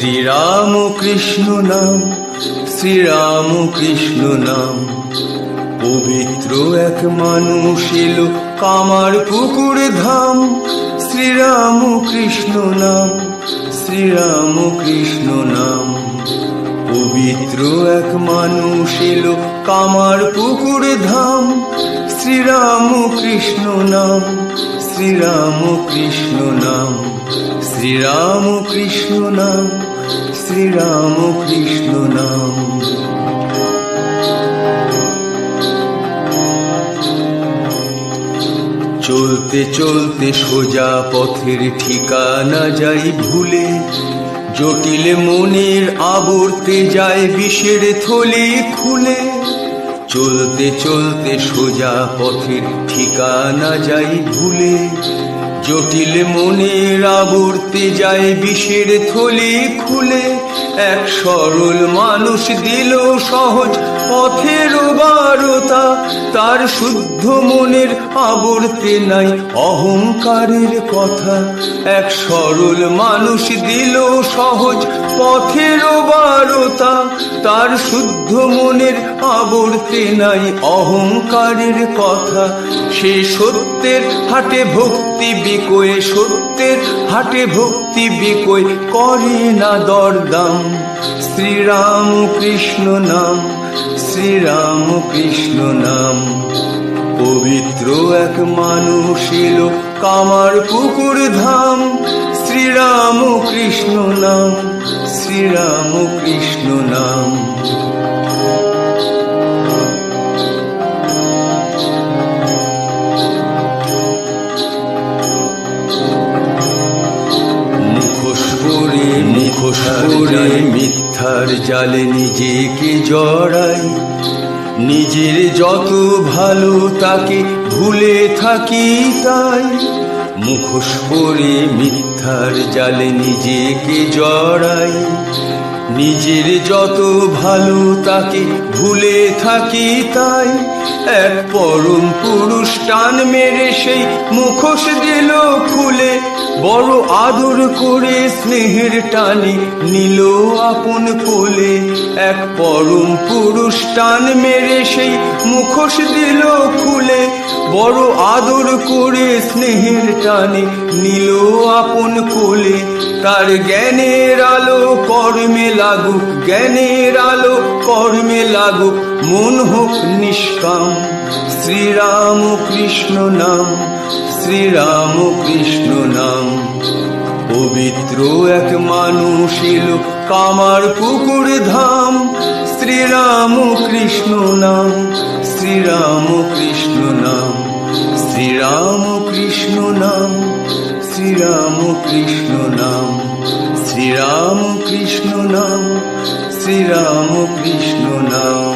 শ্রীরাম কৃষ্ণ নাম, শ্রীরাম কৃষ্ণ নাম। পবিত্র এক মানুষ এলো কামার পুকুর ধাম। শ্রীরাম কৃষ্ণ নাম, শ্রীরাম কৃষ্ণ নাম। পবিত্র এক মানুষ এলো কামার পুকুর ধাম। শ্রীরাম কৃষ্ণ নাম, শ্রীরাম কৃষ্ণ নাম। শ্রীরাম কৃষ্ণ নাম, শ্রীরাম কৃষ্ণ নাম। চলতে চলতে সোজা পথের ঠিকানা যাই ভুলে, জটিল মনের আবর্তে যায় বিষের থলে খুলে। চলতে চলতে সোজা পথের ঠিকানা যাই ভুলে, জটিল মনের আবর্তে যায় বিষের থলে খুলে। এক সরল মানুষ দিল সহজ পথের বারতা, তার শুদ্ধ মনের আবর্তে নাই অহংকারের কথা। এক সরল মানুষ দিল সহজ পথের বারতা, তার শুদ্ধ মনের আবর্তে নাই অহংকারের কথা। সে সত্যের হাটে ভক্তি বিকোয়, সত্যের হাটে ভক্তি বিকোয় করে না দরদাম। শ্রীরাম কৃষ্ণ নাম, শ্রীরাম কৃষ্ণ নাম। পবিত্র এক মানুষ এলো কামার পুকুর ধাম। শ্রীরাম কৃষ্ণ নাম, শ্রীরাম কৃষ্ণ নাম। মুখোশ পরে মিথ্যার জালে নিজেকে জড়াই, নিজের যত ভালো তাকে ভুলে থাকি তাই। মুখোশ পরে মিথ্যার জালে নিজেকে জড়াই, নিজের যত ভালো তাকে ভুলে থাকি তাই। এক পরম পুরুষ টান মেরে সেই মুখোশ দিল খুলে, বড় আদর করে স্নেহের টানে নিল আপন কোলে। এক পরম পুরুষ টান মেরে সেই মুখোশ দিল খুলে, বড় আদর করে স্নেহের টানে নিল আপন কোলে। তার জ্ঞানের আলো কর্মে লাগুক, জ্ঞানের আলো কর্মে লাগুক, মন হোক নিষ্কাম। শ্রীরাম কৃষ্ণ নাম, শ্রীরাম কৃষ্ণ নাম। পবিত্র এক মানুষ এলো কামার পুকুর ধাম। শ্রীরাম কৃষ্ণ নাম, শ্রীরাম কৃষ্ণ নাম। শ্রীরাম কৃষ্ণ নাম, শ্রীরাম কৃষ্ণ নাম। শ্রীরাম কৃষ্ণ নাম, শ্রীরাম কৃষ্ণ নাম।